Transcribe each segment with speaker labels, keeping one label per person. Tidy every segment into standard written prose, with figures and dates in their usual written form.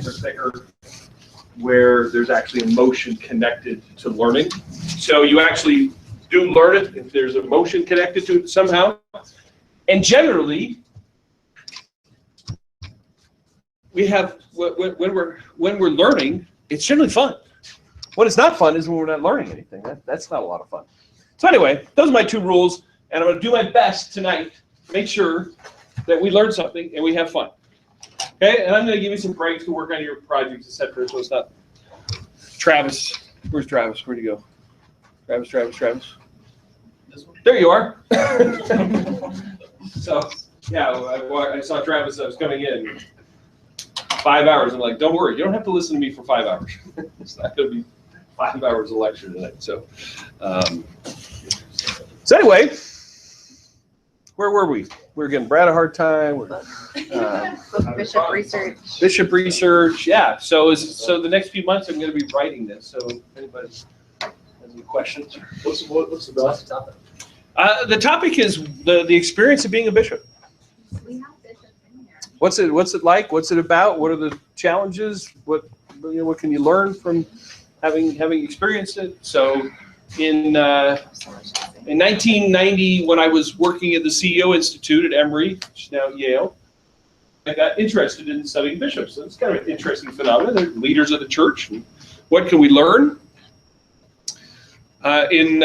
Speaker 1: are thicker, where there's actually emotion connected to learning. So you actually do learn it if there's emotion connected to it somehow. And generally, we have when we're learning, it's generally fun. When it's not fun is when we're not learning anything. That's not a lot of fun. So anyway, those are my 2 rules, and I'm going to do my best tonight to make sure that we learn something and we have fun. Okay, and I'm going to give you some breaks to work on your projects, etc. So it's not. Travis, where's Travis? Where'd you go? Travis. This one? There you are. So yeah, I saw Travis. I was coming in 5 hours. I'm like, don't worry, you don't have to listen to me for 5 hours. It's not going to be 5 hours of lecture tonight. So, so anyway, where were we? We were giving Brad a hard time.
Speaker 2: Bishop research.
Speaker 1: Bishop research, yeah. So the next few months I'm going to be writing this. So if anybody has any questions,
Speaker 3: What's the topic?
Speaker 1: The topic is the experience of being a bishop.
Speaker 2: We have bishops in here.
Speaker 1: What's it like? What's it about? What are the challenges? What can you learn from having experienced it? So in 1990, when I was working at the CEO Institute at Emory, which is now Yale, I got interested in studying bishops. So it's kind of an interesting phenomenon. They're leaders of the church. And what can we learn? In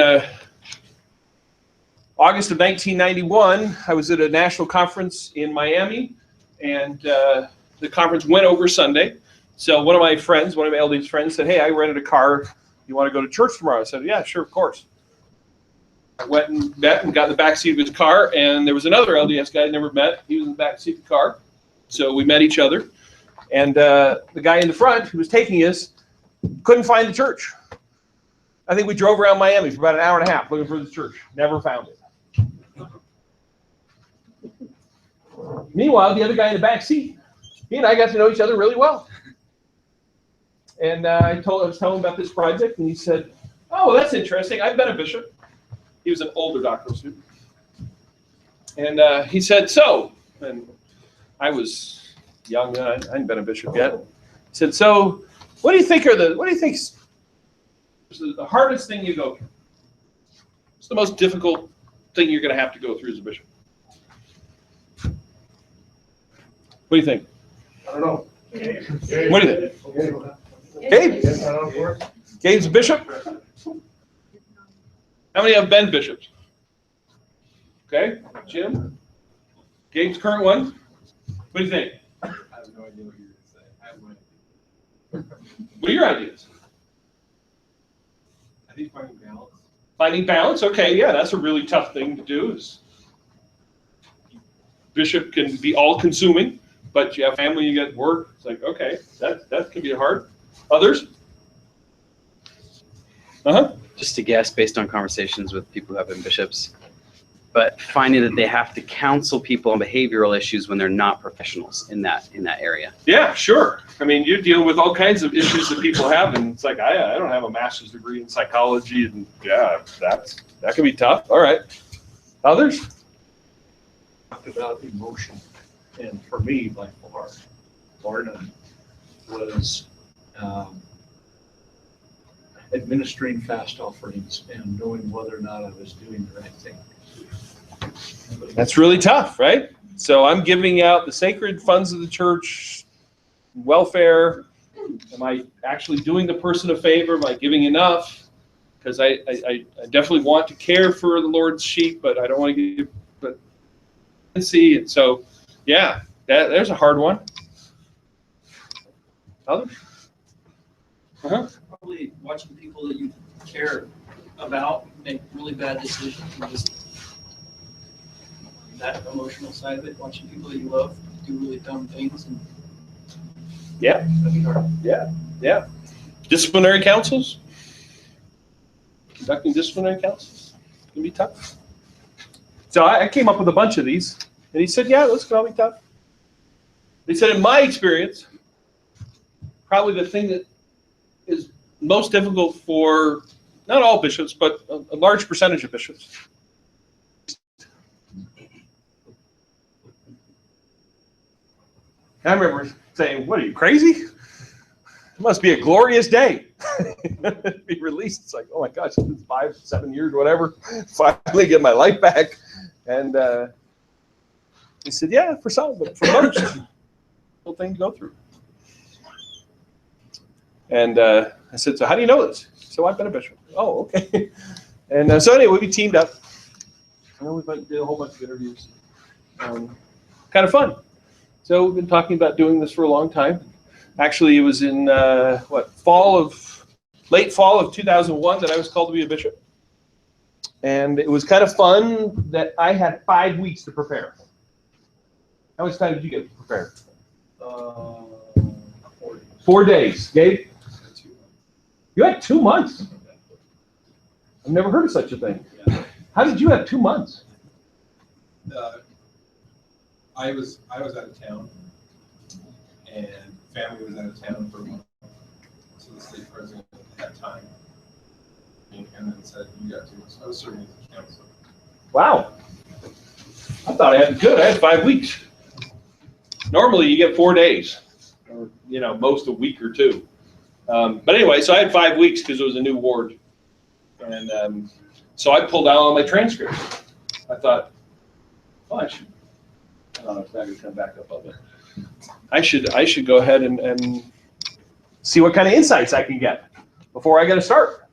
Speaker 1: August of 1991, I was at a national conference in Miami, and the conference went over Sunday. So one of my LDS friends said, "Hey, I rented a car. You want to go to church tomorrow?" I said, "Yeah, sure, of course." I went and met and got in the back seat of his car, and there was another LDS guy I never met. He was in the back seat of the car. So we met each other. And the guy in the front who was taking us couldn't find the church. I think we drove around Miami for about an hour and a half looking for the church. Never found it. Meanwhile, the other guy in the back seat, he and I got to know each other really well. And I was telling him about this project, and he said, "Oh, that's interesting. I've been a bishop." He was an older doctoral student. And he said, "So," and I was young, I hadn't been a bishop yet. He said, "So, what do you think is the hardest thing you go through? What's the most difficult thing you're going to have to go through as a bishop?" What do you think?
Speaker 3: I don't know.
Speaker 1: What do you think? Gabe? Gabe's a bishop? How many have been bishops? Okay, Jim? Gabe's current one? What do you think?
Speaker 4: I have no idea what you're going to say. I have no idea.
Speaker 1: What are your ideas?
Speaker 4: I think finding balance.
Speaker 1: Finding balance? Okay, yeah, that's a really tough thing to do. Bishop can be all-consuming, but you have family, you got work. It's like, okay, that can be hard. Others?
Speaker 5: Just to guess based on conversations with people who have been bishops, but finding that they have to counsel people on behavioral issues when they're not professionals in that area.
Speaker 1: Yeah, sure. I mean, you deal with all kinds of issues that people have, and it's like, I don't have a master's degree in psychology, and yeah, that can be tough. All right. Others?
Speaker 3: Talked about emotion, and for me, by far, Barnum was administering fast offerings and knowing whether or not I was doing the right thing.
Speaker 1: That's really tough, right? So I'm giving out the sacred funds of the church, welfare. Am I actually doing the person a favor? Am I giving enough? Because I definitely want to care for the Lord's sheep, but I don't want to give. But see, and so yeah, there's a hard one. Others?
Speaker 6: Probably watching people that you care about make really bad decisions, and just that emotional side of it, watching people that you love do really dumb things, and
Speaker 1: Yeah.
Speaker 6: that'd be hard.
Speaker 1: Yeah. Disciplinary councils? Conducting disciplinary councils can be tough. So I came up with a bunch of these, and he said, yeah, those can all be tough. He said, in my experience, probably the thing that is most difficult for not all bishops, but a large percentage of bishops, And I remember saying, what are you, crazy? It must be a glorious day. Be released. It's like, oh my gosh, it's 5, 7 years, whatever. Finally get my life back. And he said, yeah, for some, but for most, it's a whole thing to go through. And I said, so how do you know this? So I've been a bishop. Oh, okay. And so anyway, we teamed up. And we did a whole bunch of interviews. Kind of fun. So we've been talking about doing this for a long time. Actually, it was in late fall of 2001 that I was called to be a bishop. And it was kind of fun that I had 5 weeks to prepare. How much time did you get to prepare? 4 days. Gabe? You had 2 months. I've never heard of such a thing.
Speaker 4: Yeah.
Speaker 1: How did you have 2 months?
Speaker 4: I was out of town, and family was out of town for a month. So the state president had time, and then said, "You got 2 months." I was serving as a council.
Speaker 1: Wow. I thought I had good. I had 5 weeks. Normally you get 4 days, or most a week or two. But anyway, so I had 5 weeks because it was a new ward, and so I pulled out all my transcripts. I thought, I don't know if that could come back up of it. I should go ahead and see what kind of insights I can get before I get to start.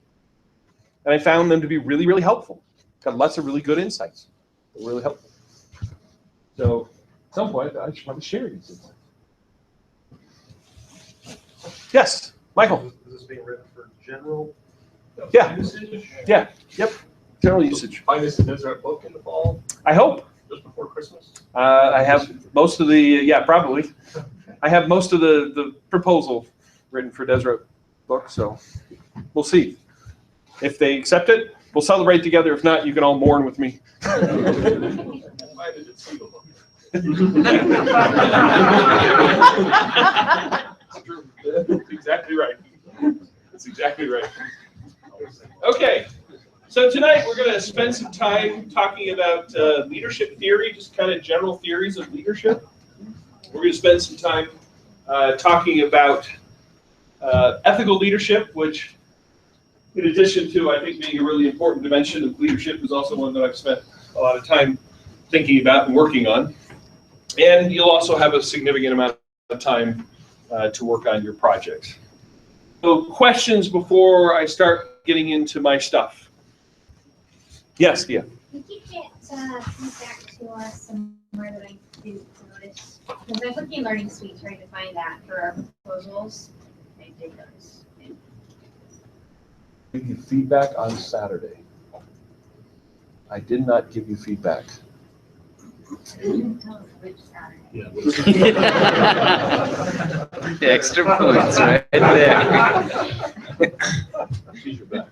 Speaker 1: And I found them to be really, really helpful. Got lots of really good insights. They're really helpful. So at some point, I should probably share these insights. Yes, Michael.
Speaker 7: Is this being written for general
Speaker 1: Yeah.
Speaker 7: usage?
Speaker 1: Yeah. Yep. General usage.
Speaker 7: Find this in Deseret book in the fall,
Speaker 1: I hope.
Speaker 7: just before Christmas?
Speaker 1: I have most of the, probably. I have most of the proposal written for Deseret book, so we'll see. If they accept it, we'll celebrate together. If not, you can all mourn with me.
Speaker 7: Why did it see the book?
Speaker 1: That's exactly right. That's exactly right. Okay. So tonight we're going to spend some time talking about leadership theory, just kind of general theories of leadership. We're going to spend some time talking about ethical leadership, which, in addition to, I think, being a really important dimension of leadership, is also one that I've spent a lot of time thinking about and working on. And you'll also have a significant amount of time to work on your projects. So questions before I start getting into my stuff? Yes, Dia.
Speaker 8: Could you get feedback to us somewhere that I didn't notice? Because I was looking in Learning Suite trying to find that for our proposals. I did notice.
Speaker 1: Give you feedback on Saturday. I did not give you feedback.
Speaker 8: I didn't tell us which Saturday.
Speaker 5: Extra points right there.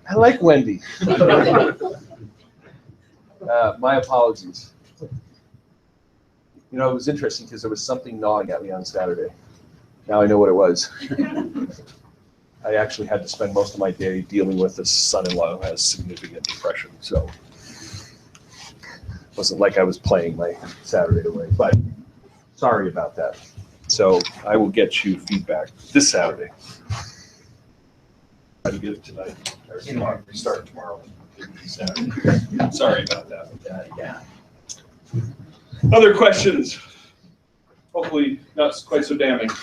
Speaker 1: I like Wendy. My apologies. It was interesting because there was something gnawing at me on Saturday. Now I know what it was. I actually had to spend most of my day dealing with a son-in-law who has significant depression, so it wasn't like I was playing my Saturday away, but sorry about that. So I will get you feedback this Saturday. Try to get it tonight, or tomorrow, start tomorrow. Saturday. Sorry about that. Yeah. Other questions? Hopefully not quite so damning.
Speaker 2: The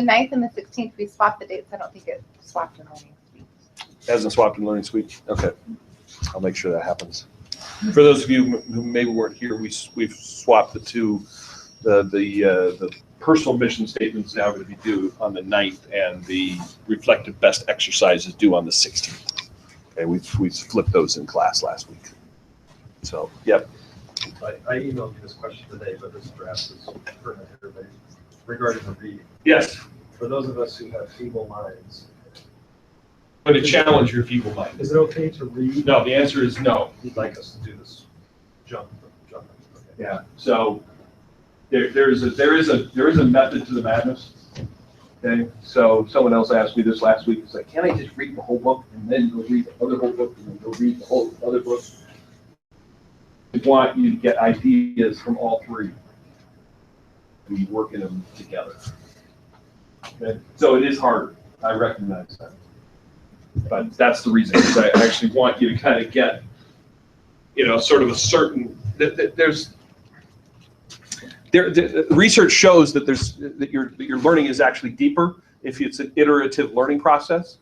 Speaker 2: 9th and the 16th, we swapped the dates. I don't think it swapped in Learning Suite.
Speaker 1: It hasn't swapped in Learning Suite? Okay. I'll make sure that happens. For those of you who maybe weren't here, we've swapped the two, the personal mission statements now going to be due on the 9th, and the reflective best exercise is due on the 16th. Okay, we flipped those in class last week. So, yep.
Speaker 7: I emailed you this question today, but this draft is for everybody regarding the reading.
Speaker 1: Yes.
Speaker 7: For those of us who have feeble minds,
Speaker 1: I'm going to challenge your feeble mind.
Speaker 7: is it okay to read?
Speaker 1: No, the answer is no.
Speaker 7: You'd like us to do this jump. Okay.
Speaker 1: Yeah. So there is a method to the madness. Okay. So someone else asked me this last week. It's like, can I just read the whole book and then go read the other whole book and then go read the whole other book? want you to get ideas from all three and be working them together. Okay? So it is harder. I recognize that. But that's the reason, because I actually want you to kind of get, sort of a certain, the research shows that that your learning is actually deeper if it's an iterative learning process.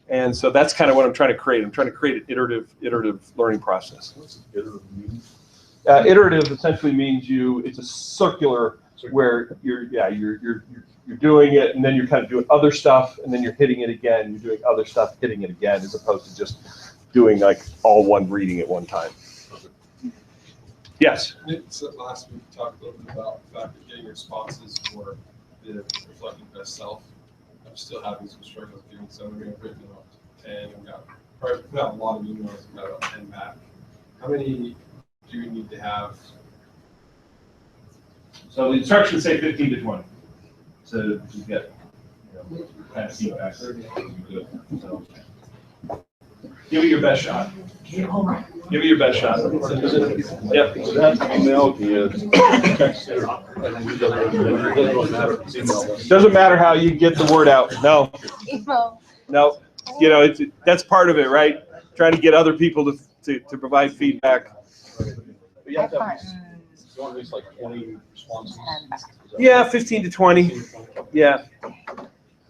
Speaker 1: And so that's kind of what I'm trying to create. I'm trying to create an iterative learning process.
Speaker 7: What's iterative mean?
Speaker 1: Iterative essentially means it's a circular where you're doing it, and then you're kind of doing other stuff, and then you're hitting it again. You're doing other stuff, hitting it again, as opposed to just doing like all one reading at one time. Yes.
Speaker 4: So last week we talked a little bit about the fact that getting responses for the reflecting best self. I'm still having some struggles getting some of them. I've written about 10 and probably put out a lot of emails and got about 10 back. How many do you need to have?
Speaker 1: So the instructions say 15 to 20. So you get kind of feedback. So give it your best shot. Give it your best shot. Yep.
Speaker 7: Email,
Speaker 1: Doesn't matter how you get the word out. No. No. That's part of it, right? Trying to get other people to provide feedback.
Speaker 7: You have to have at least like 20 responses.
Speaker 1: Yeah, 15 to 20. Yeah.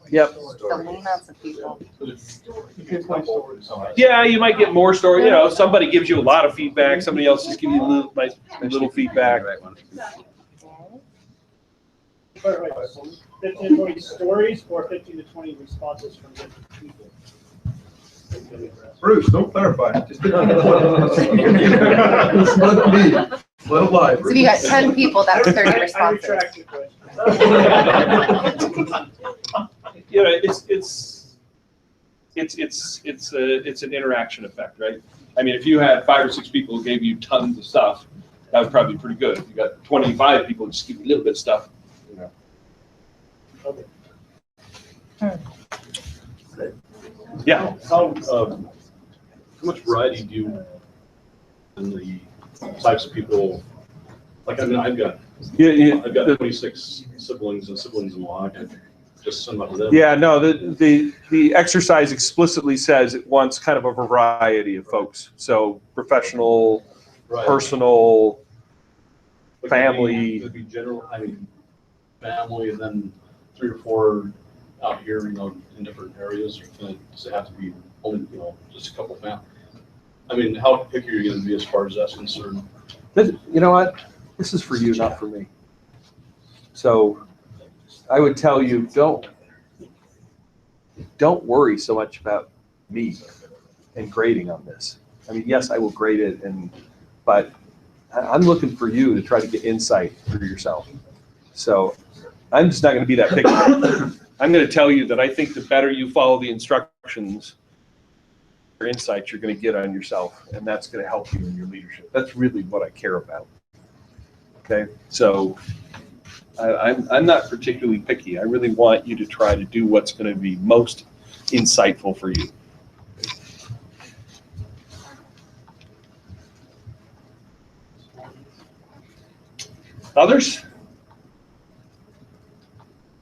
Speaker 1: Yep.
Speaker 2: The lean on some people.
Speaker 1: Yeah, you might get more story. Somebody gives you a lot of feedback. Somebody else just gives you a little feedback.
Speaker 9: 15 to 20 stories or 15 to 20 responses from different people?
Speaker 7: Bruce, don't clarify. Just let it be. Let it lie.
Speaker 2: So you got 10 people, that's 30
Speaker 9: I
Speaker 2: responses.
Speaker 9: retract your question.
Speaker 1: It's an interaction effect, right? I mean, if you had 5 or 6 people who gave you tons of stuff, that would probably be pretty good. If you got 25 people who just give you a little bit of stuff,
Speaker 9: Okay.
Speaker 1: Yeah.
Speaker 7: How much variety do you in the types of people? Like, I mean, I've got 26 siblings and siblings-in-law. I can just send them to them.
Speaker 1: Yeah, no, the exercise explicitly says it wants kind of a variety of folks. So professional,
Speaker 7: Right.
Speaker 1: personal,
Speaker 7: Like,
Speaker 1: family.
Speaker 7: It'd be general, I mean, family, and then 3 or 4 out here, in different areas, or does it have to be only, just a couple families? I mean, how picky are you going to be as far as that's concerned?
Speaker 1: You know what? This is for you, not for me. So I would tell you, don't worry so much about me and grading on this. I mean, yes, I will grade it, but I'm looking for you to try to get insight for yourself. So I'm just not going to be that picky. I'm going to tell you that I think the better you follow the instructions, the insights you're going to get on yourself, and that's going to help you in your leadership. That's really what I care about. Okay, so I'm not particularly picky. I really want you to try to do what's going to be most insightful for you. Others?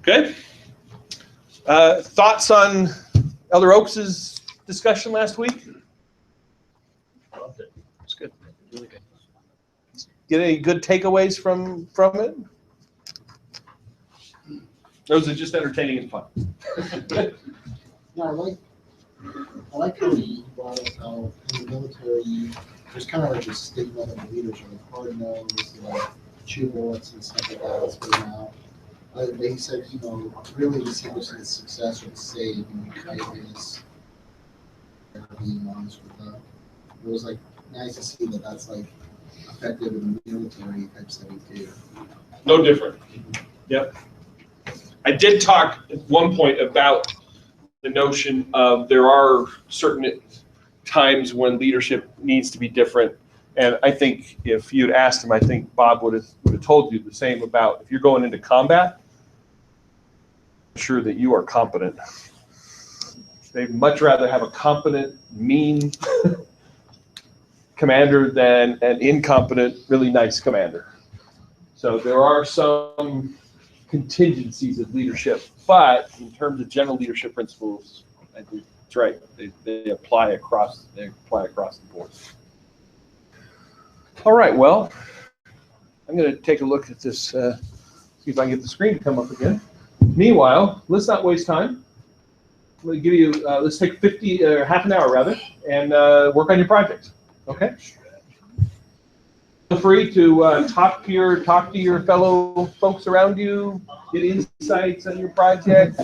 Speaker 1: Okay. Thoughts on Elder Oaks' discussion last week?
Speaker 5: It's good. Really good.
Speaker 1: Get any good takeaways from it? Those are just entertaining and fun.
Speaker 10: Yeah, I like how you brought up how in the military, there's kind of like a stigma that the leaders are like hard-nosed, like chew bullets and stuff like that. That's been out. But they said, really distinguishing success with saving kindness, being honest with them. It was like nice to see that that's like effective in the military type setting too.
Speaker 1: No different. Yep. I did talk at one point about the notion of there are certain times when leadership needs to be different. And I think if you'd asked him, I think Bob would have told you the same about if you're going into combat, sure that you are competent. They'd much rather have a competent, mean commander than an incompetent, really nice commander. So there are some contingencies of leadership, but in terms of general leadership principles, I think that's right. They apply across the board. All right. Well, I'm going to take a look at this. See if I can get the screen to come up again. Meanwhile, let's not waste time. I'm going to give you. Let's take half an hour rather, and work on your projects. Okay. Feel free to talk to your fellow folks around you, get insights on your project.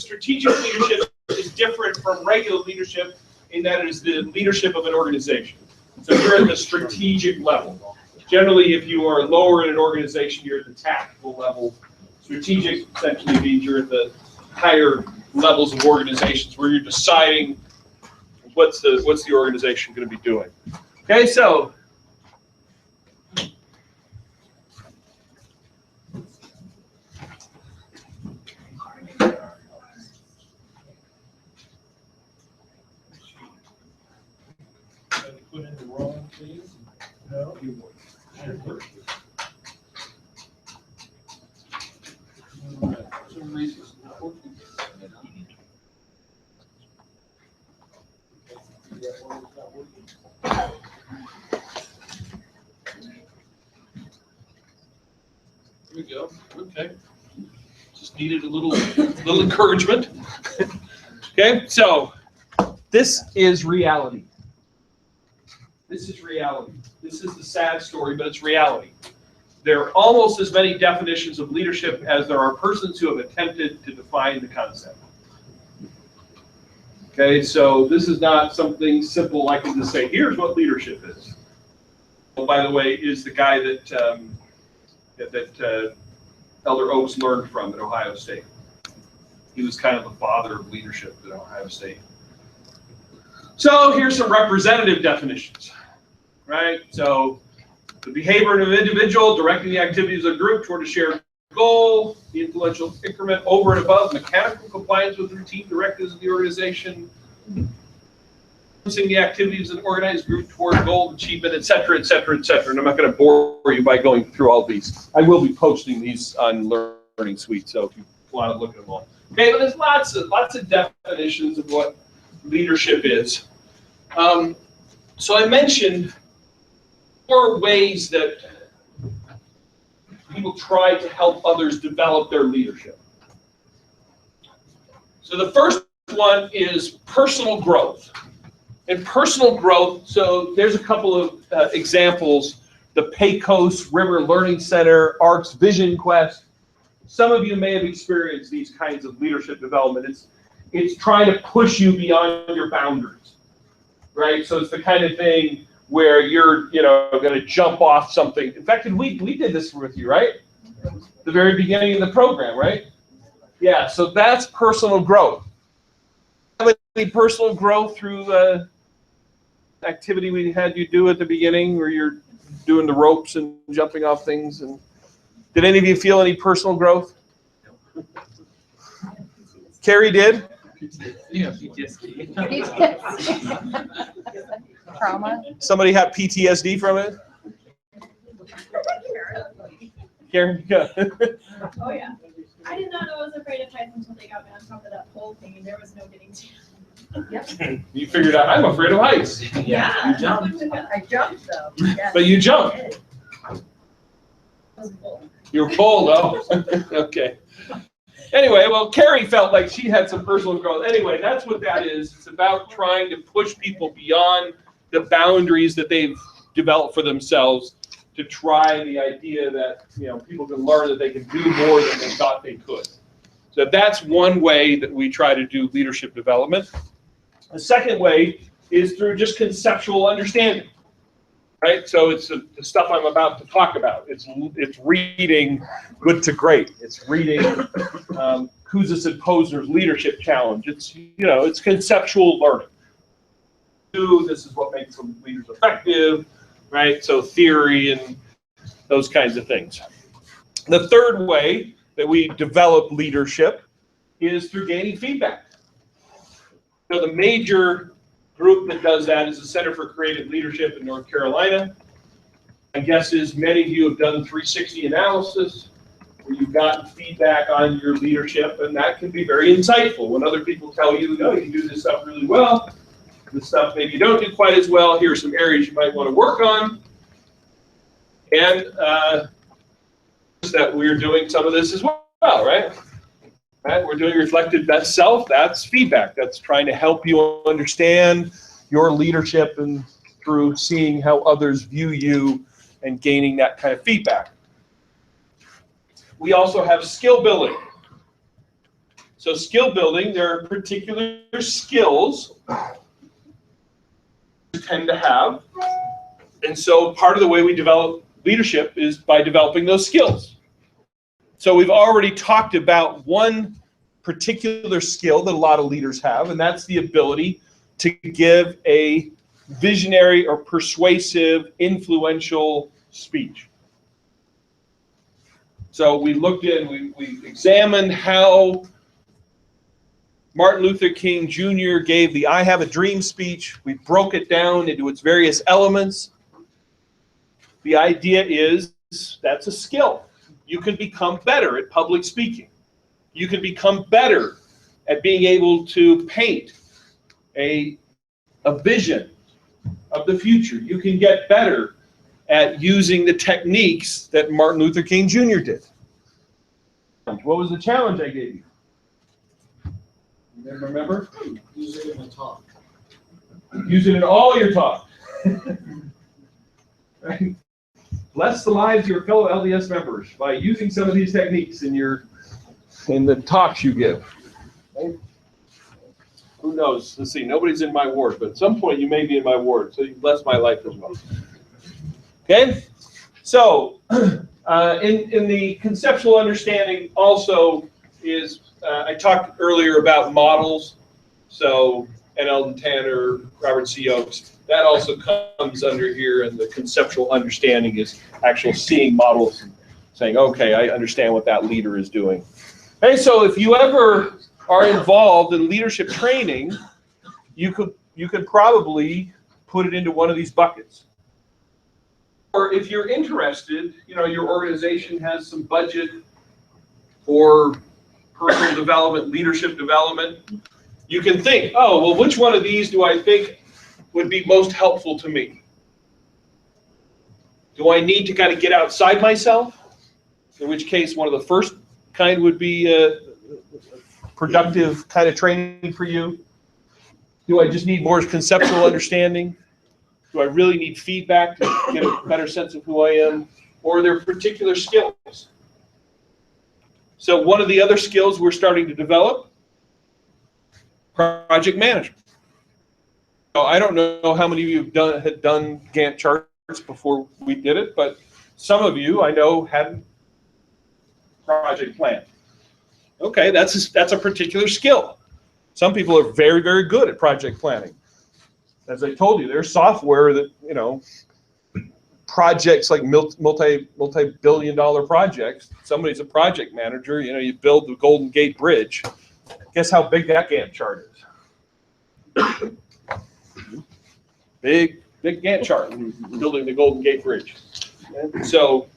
Speaker 1: strategic leadership is different from regular leadership in that it is the leadership of an organization. So you're at the strategic level. Generally, if you are lower in an organization, you're at the tactical level. Strategic essentially means you're at the higher levels of organizations where you're deciding what's the organization going to be doing. Okay, so
Speaker 4: Put in the wrong, please. No, you won't. For some reason, it's not working. Here we go. Okay. Just needed a little encouragement. Okay, so this is reality. This is reality. This is the sad story, but it's reality. There are almost as many definitions of leadership as there are persons who have attempted to define the concept. Okay, so this is not something simple I can just say, here's what leadership is. Well, by the way, is the guy that Elder Oaks learned from at Ohio State. He was kind of the father of leadership at Ohio State. So here's some representative definitions, right? So the behavior of an individual directing the activities of a group toward a shared goal, the influential increment over and above mechanical compliance with routine directives of the organization, influencing the activities of an organized group toward goal achievement, et cetera, et cetera, et cetera. And I'm not going to bore you by going through all these. I will be posting these on Learning Suite, so if you want to look at them all. Okay, but there's lots of definitions of what leadership is. So I mentioned 4 ways that people try to help others develop their leadership. So the first one is personal growth. And personal growth, so there's a couple of examples. The Pecos River Learning Center, ARC's Vision Quest. Some of you may have experienced these kinds of leadership development. It's trying to push you beyond your boundaries, right? So it's the kind of thing where you're, going to jump off something. In fact, we did this with you, right? The very beginning of the program, right? Yeah, so that's personal growth. Have any personal growth through activity we had you do at the beginning where you're doing the ropes and jumping off things? And did any of you feel any personal growth? Carrie did?
Speaker 6: Yeah, PTSD.
Speaker 2: Trauma.
Speaker 1: Somebody had PTSD from it? Karen, yeah.
Speaker 11: Oh, yeah. I did not know I was afraid of heights until they got me on top of that pole thing and there was no getting to. Yep.
Speaker 1: You figured out, I'm afraid of heights.
Speaker 11: Yeah.
Speaker 1: You jumped.
Speaker 11: I jumped though. Yeah.
Speaker 1: But you jumped.
Speaker 11: I was bold.
Speaker 1: You were bold, oh. Okay. Anyway, well, Carrie felt like she had some personal growth. Anyway, that's what that is. It's about trying to push people beyond the boundaries that they've developed for themselves to try the idea that, people can learn that they can do more than they thought they could. So that's one way that we try to do leadership development. The second way is through just conceptual understanding, right? So it's the stuff I'm about to talk about. It's reading Good to Great. It's reading Kouzes and Posner's Leadership Challenge. It's conceptual learning. This is what makes some leaders effective, right? So theory and those kinds of things. The third way that we develop leadership is through gaining feedback. So the major group that does that is the Center for Creative Leadership in North Carolina. My guess is many of you have done 360 analysis, where you've gotten feedback on your leadership, and that can be very insightful. When other people tell you, no, you do this stuff really well, this stuff maybe you don't do quite as well, here are some areas you might want to work on. And that we're doing some of this as well, right? Right? We're doing reflected best self. That's feedback. That's trying to help you understand your leadership and through seeing how others view you and gaining that kind of feedback. We also have skill building. So skill building, there are particular skills you tend to have. And so part of the way we develop leadership is by developing those skills. So we've already talked about one particular skill that a lot of leaders have, and that's the ability to give a visionary or persuasive, influential speech. So we looked in, we examined how Martin Luther King Jr. gave the I Have a Dream speech. We broke it down into its various elements. The idea is that's a skill. You can become better at public speaking. You can become better at being able to paint a vision of the future. You can get better at using the techniques that Martin Luther King Jr. did. What was the challenge I gave you? Remember?
Speaker 10: Use it in a talk.
Speaker 1: Use it in all your talk. Right? Bless the lives of your fellow LDS members by using some of these techniques in the talks you give. Okay? Who knows? Let's see. Nobody's in my ward, but at some point you may be in my ward, so you bless my life as well. Okay? So, in the conceptual understanding also is, I talked earlier about models. So, N. Eldon Tanner, Robert C. Oakes, that also comes under here, and the conceptual understanding is actual seeing models and saying, okay, I understand what that leader is doing. Okay, so if you ever are involved in leadership training, you could probably put it into one of these buckets. Or if you're interested, your organization has some budget for personal development, leadership development, you can think, oh, well, which one of these do I think would be most helpful to me? Do I need to kind of get outside myself? In which case, one of the first kind would be productive kind of training for you. Do I just need more conceptual understanding? Do I really need feedback to get a better sense of who I am? Or are there particular skills? So one of the other skills we're starting to develop, project management. So I don't know how many of you had done Gantt charts before we did it, but some of you I know hadn't project planned. Okay, that's a particular skill. Some people are very, very good at project planning. As I told you, there's software that, projects like multi-billion-dollar projects, somebody's a project manager, you build the Golden Gate Bridge. Guess how big that Gantt chart is? Big Gantt chart, building the Golden Gate Bridge. And so,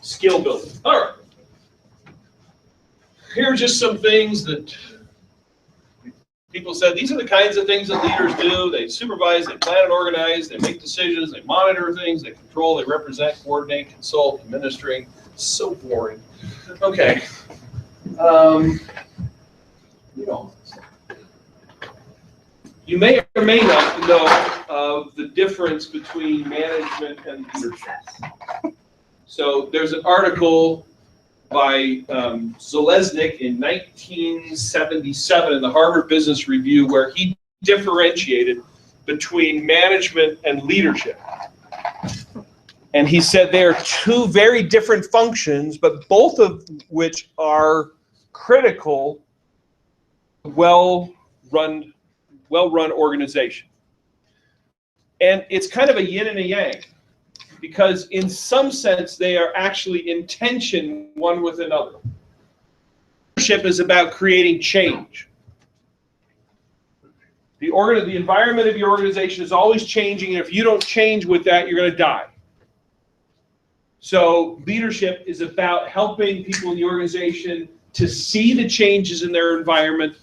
Speaker 1: skill building. All right. Here are just some things that people said, these are the kinds of things that leaders do. They supervise, they plan and organize, they make decisions, they monitor things, they control, they represent, coordinate, consult, administering. So boring. Okay. You may or may not know of the difference between management and leadership. So there's an article by Zalesnik in 1977 in the Harvard Business Review where he differentiated between management and leadership. And he said they are two very different functions, but both of which are critical to well-run organization. And it's kind of a yin and a yang, because in some sense they are actually in tension one with another. Leadership is about creating change. The environment of your organization is always changing, and if you don't change with that, you're going to die. So leadership is about helping people in the organization to see the changes in their environment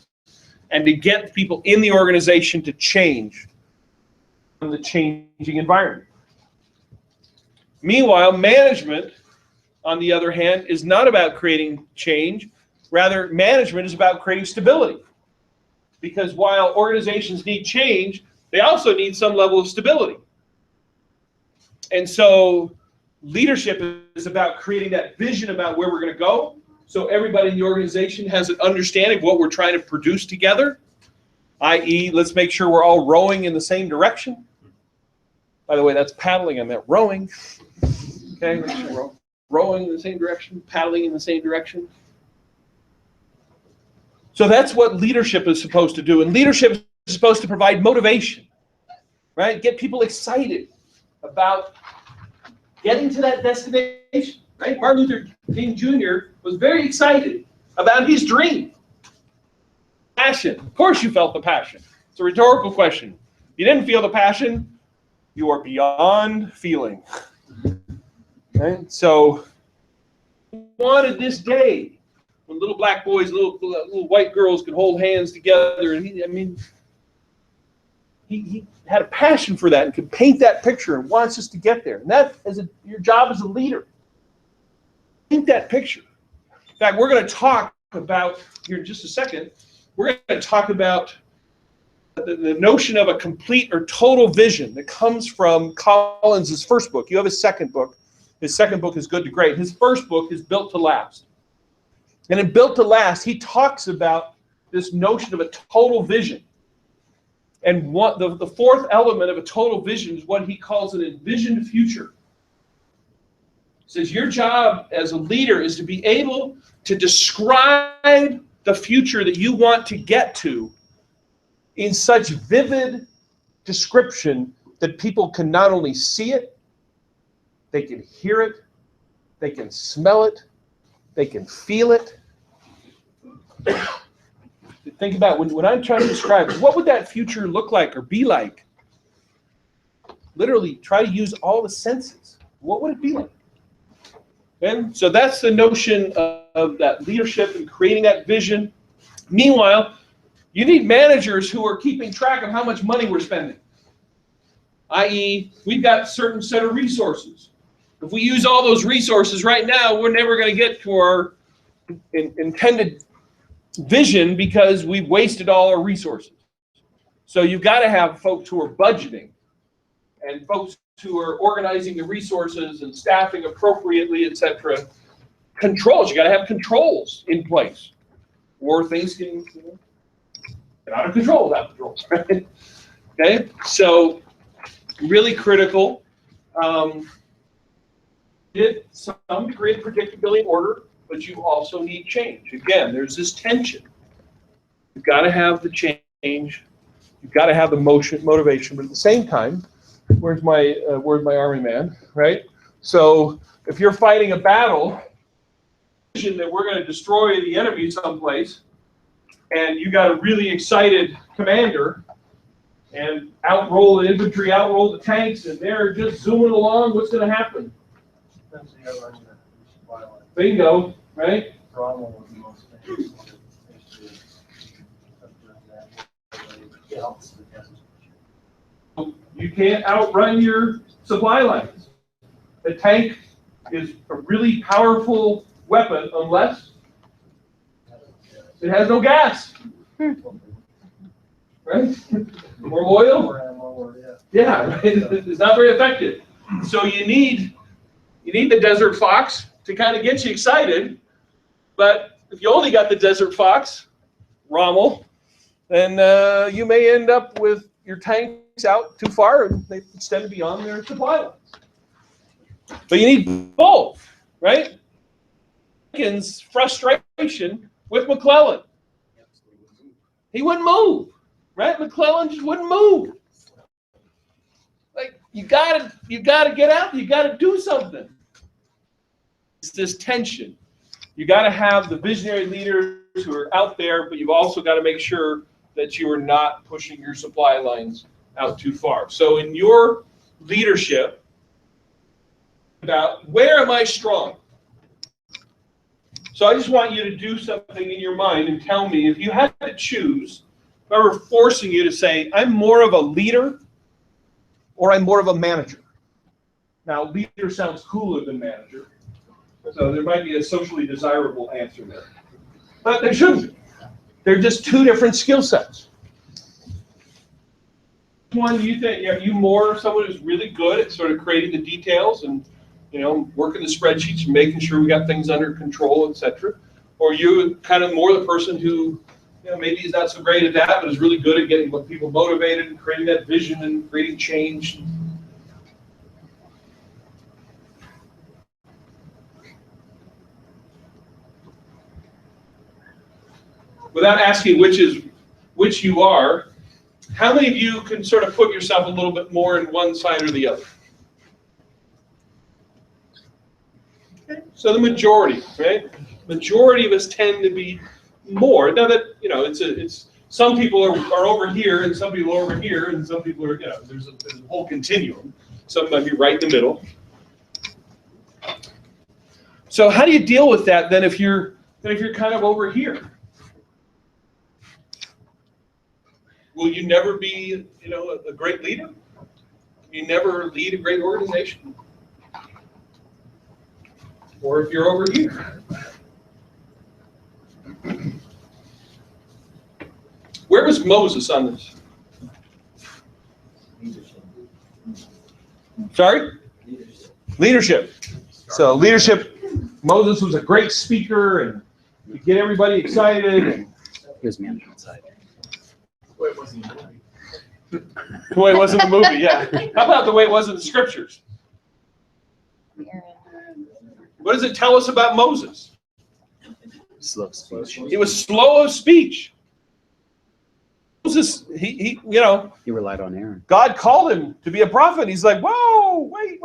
Speaker 1: and to get people in the organization to change in the changing environment. Meanwhile, management, on the other hand, is not about creating change. Rather, management is about creating stability. Because while organizations need change, they also need some level of stability. And so leadership is about creating that vision about where we're going to go so everybody in the organization has an understanding of what we're trying to produce together, i.e., let's make sure we're all rowing in the same direction. By the way, that's paddling, I meant rowing. Okay, make sure we're all rowing in the same direction, paddling in the same direction. So that's what leadership is supposed to do. And leadership is supposed to provide motivation, right? Get people excited about getting to that destination, right? Martin Luther King Jr. was very excited about his dream. Passion. Of course you felt the passion. It's a rhetorical question. If you didn't feel the passion, you are beyond feeling. Right? So he wanted this day when little black boys, little white girls could hold hands together. And he had a passion for that and could paint that picture and wants us to get there. And that is your job as a leader. Paint that picture. In fact, we're going to talk about, here in just a second, we're going to talk about the notion of a complete or total vision that comes from Collins' first book. You have his second book. His second book is Good to Great. His first book is Built to Last. And in Built to Last, he talks about this notion of a total vision. And what the fourth element of a total vision is what he calls an envisioned future. He says your job as a leader is to be able to describe the future that you want to get to in such vivid description that people can not only see it, they can hear it, they can smell it, they can feel it. Think about when I'm trying to describe what would that future look like or be like. Literally try to use all the senses. What would it be like? And so that's the notion of that leadership and creating that vision. Meanwhile, you need managers who are keeping track of how much money we're spending. I.e., we've got a certain set of resources. If we use all those resources right now, we're never going to get to our intended vision because we've wasted all our resources. So you've got to have folks who are budgeting and folks who are organizing the resources and staffing appropriately, etc. Controls. You got to have controls in place, or things can get out of control without controls. Right? Okay, so really critical. Some degree of predictability and order, but you also need change. Again, there's this tension. You've got to have the change. You've got to have the motivation, but at the same time, where's my army man, right? So if you're fighting a battle, that we're going to destroy the enemy someplace, and you got a really excited commander, and outroll the infantry, outroll the tanks, and they're just zooming along, what's going to happen? Bingo, right? You can't outrun your supply lines. The tank is a really powerful weapon unless it has no gas. Right? Or oil? Yeah, right? It's not very effective. So you need the Desert Fox to kind of get you excited, but if you only got the Desert Fox, Rommel, then you may end up with your tanks out too far and they extend beyond their supply lines. But you need both, right? Lincoln's frustration with McClellan. He wouldn't move, right? McClellan just wouldn't move. Like you gotta get out, you gotta do something. It's this tension. You gotta have the visionary leaders who are out there, but you've also got to make sure that you are not pushing your supply lines out too far. So in your leadership, about where am I strong? So I just want you to do something in your mind and tell me if you had to choose, if I were forcing you to say, I'm more of a leader or I'm more of a manager. Now, leader sounds cooler than manager, so there might be a socially desirable answer there. But there shouldn't be. They're just two different skill sets. Which one do you think? Are you more someone who's really good at sort of creating the details and working the spreadsheets and making sure we got things under control, etc.? Or you kind of more the person who, you know, maybe is not so great at that, but is really good at getting people motivated and creating that vision and creating change. Without asking which you are, how many of you can sort of put yourself a little bit more in one side or the other? Okay. So the majority, right? Majority of us tend to be more. Now that, you know, it's some people are over here and some people are over here and some people are, you know, there's a whole continuum. Some might be right in the middle. So how do you deal with that then if you're kind of over here? Will you never be, you know, a great leader? Can you never lead a great organization? Or if you're over here? Where was Moses on this? Sorry? Leadership. So leadership, Moses was a great speaker and he'd get everybody excited. And
Speaker 5: He was management side.
Speaker 4: The way it was in the movie.
Speaker 1: the way it was in the movie, yeah. How about the way it was in the scriptures? What does it tell us about Moses?
Speaker 5: Slow speech.
Speaker 1: He was slow of speech. Moses, he you know,
Speaker 5: He relied on Aaron.
Speaker 1: God called him to be a prophet. He's like, whoa, wait.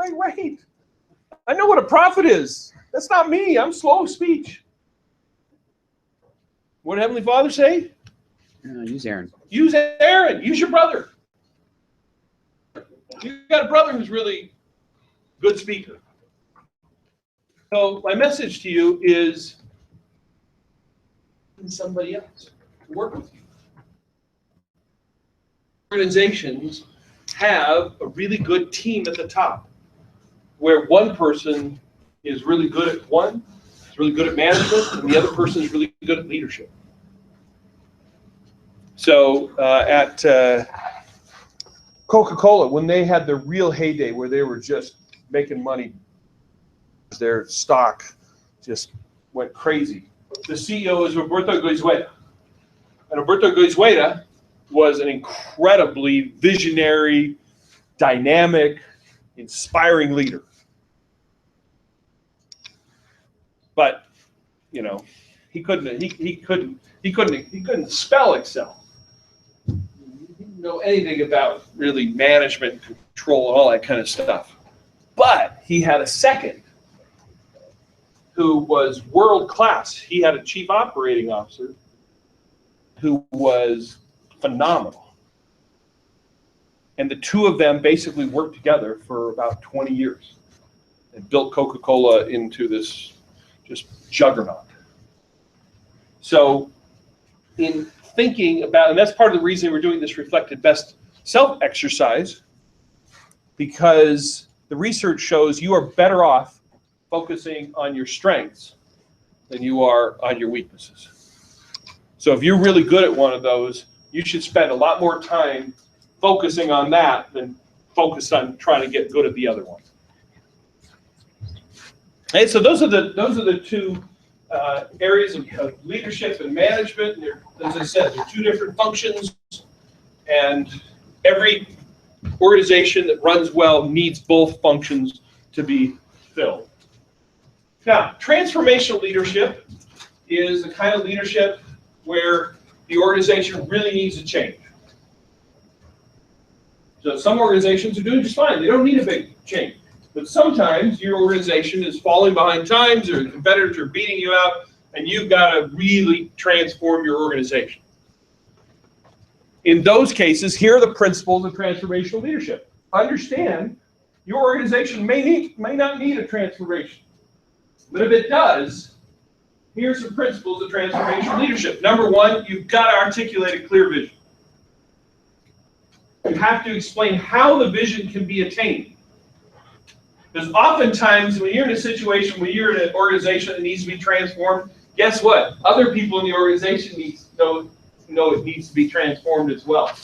Speaker 1: I know what a prophet is. That's not me. I'm slow of speech. What did Heavenly Father say?
Speaker 5: Use Aaron.
Speaker 1: Use Aaron. Use your brother. You've got a brother who's really a good speaker. So my message to you is somebody else to work with you. Organizations have a really good team at the top where one person is really good at one, is really good at management, and the other person is really good at leadership. So at Coca-Cola, when they had their real heyday where they were just making money, their stock just went crazy. The CEO is Roberto Goizueta. And Roberto Goizueta was an incredibly visionary, dynamic, inspiring leader. But, you know, he couldn't spell Excel. He didn't know anything about really management, control, and all that kind of stuff. But he had a second who was world class. He had a chief operating officer who was phenomenal. And the two of them basically worked together for about 20 years and built Coca-Cola into this just juggernaut. So in thinking about, and that's part of the reason we're doing this reflected best self exercise, because the research shows you are better off focusing on your strengths than you are on your weaknesses. So if you're really good at one of those, you should spend a lot more time focusing on that than focus on trying to get good at the other one. And so those are the two areas of leadership and management. And as I said, they're two different functions, and every organization that runs well needs both functions to be filled. Now, transformational leadership is the kind of leadership where the organization really needs a change. So some organizations are doing just fine. They don't need a big change. But sometimes your organization is falling behind times, or competitors are beating you out, and you've got to really transform your organization. In those cases, here are the principles of transformational leadership. Understand, your organization may not need a transformation. But if it does, here's some principles of transformational leadership. Number one, you've got to articulate a clear vision. You have to explain how the vision can be attained. Because oftentimes when you're in a situation, when you're in an organization that needs to be transformed, guess what? Other people in the organization know it needs to be transformed as well.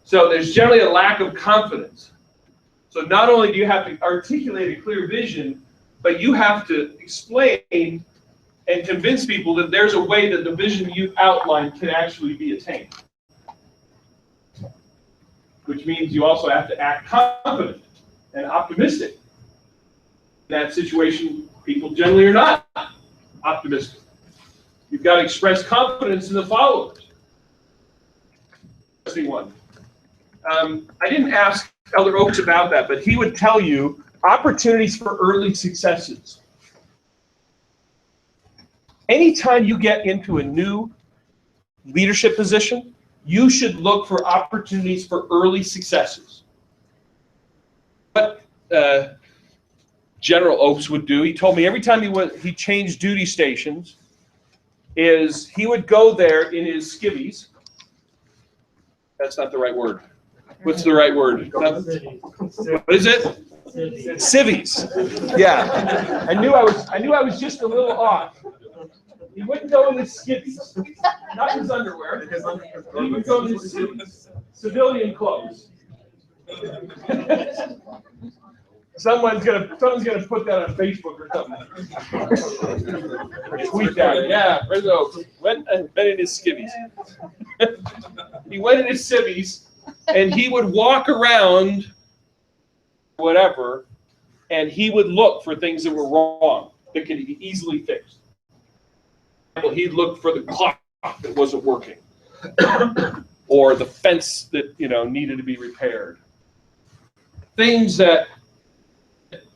Speaker 1: So there's generally a lack of confidence. So not only do you have to articulate a clear vision, but you have to explain and convince people that there's a way that the vision you've outlined can actually be attained. Which means you also have to act confident and optimistic. In that situation, people generally are not optimistic. You've got to express confidence in the followers. Interesting one. I didn't ask Elder Oaks about that, but he would tell you opportunities for early successes. Anytime you get into a new leadership position, you should look for opportunities for early successes. What General Oaks would do, he told me every time he changed duty stations, is he would go there in his skivvies. That's not the right word. What's the right word? What is it? Civvies. Yeah. I knew I was just a little off. He wouldn't go in his skivvies, not his underwear. He would go in his civvies, civilian clothes. Someone's gonna put that on Facebook or something. Or tweet that. Yeah, Brother Oaks went in his skivvies. He went in his civvies, and he would walk around, whatever, and he would look for things that were wrong that could be easily fixed. He'd look for the clock that wasn't working, or the fence that needed to be repaired. Things that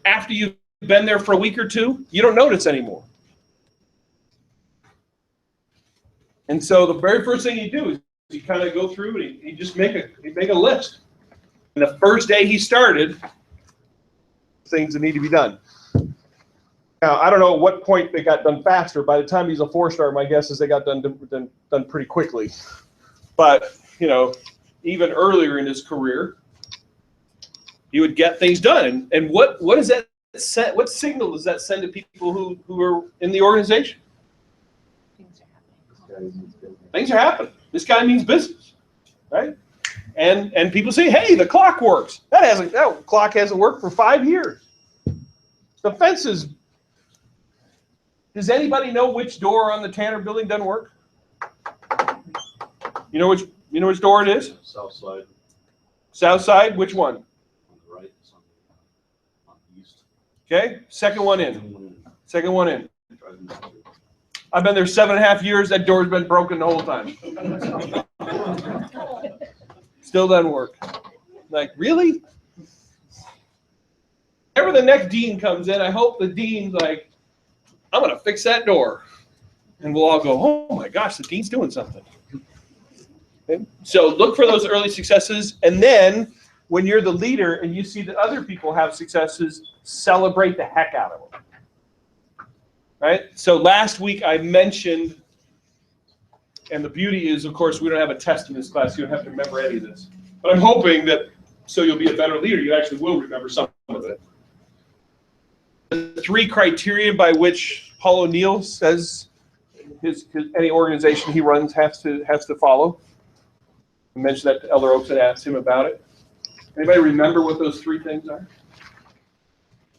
Speaker 1: after you've been there for a week or two, you don't notice anymore. And so the very first thing you do is you kind of go through and you just make a list. And the first day he started, things that need to be done. Now, I don't know at what point they got done faster. By the time he's a 4-star, my guess is they got done pretty quickly. But, even earlier in his career, he would get things done. And what does that send? What signal does that send to people who are in the organization? Things are happening. This guy means business, right? And people say, hey, the clock works. That clock hasn't worked for 5 years. The fences. Does anybody know which door on the Tanner building doesn't work? You know which door it is?
Speaker 7: South side.
Speaker 1: South side, which one?
Speaker 7: On the right, on the east.
Speaker 1: Okay, second one in. Second one in. I've been there 7.5 years. That door's been broken the whole time. Still doesn't work. Like, really? Whenever the next dean comes in, I hope the dean's like, I'm going to fix that door. And we'll all go, oh my gosh, the dean's doing something. Okay? So look for those early successes. And then when you're the leader and you see that other people have successes, celebrate the heck out of them. Right? So last week I mentioned, and the beauty is, of course, we don't have a test in this class. You don't have to remember any of this. But I'm hoping that so you'll be a better leader, you actually will remember some of it. The 3 criteria by which Paul O'Neill says any organization he runs has to follow. I mentioned that to Elder Oaks and asked him about it. Anybody remember what those 3 things are?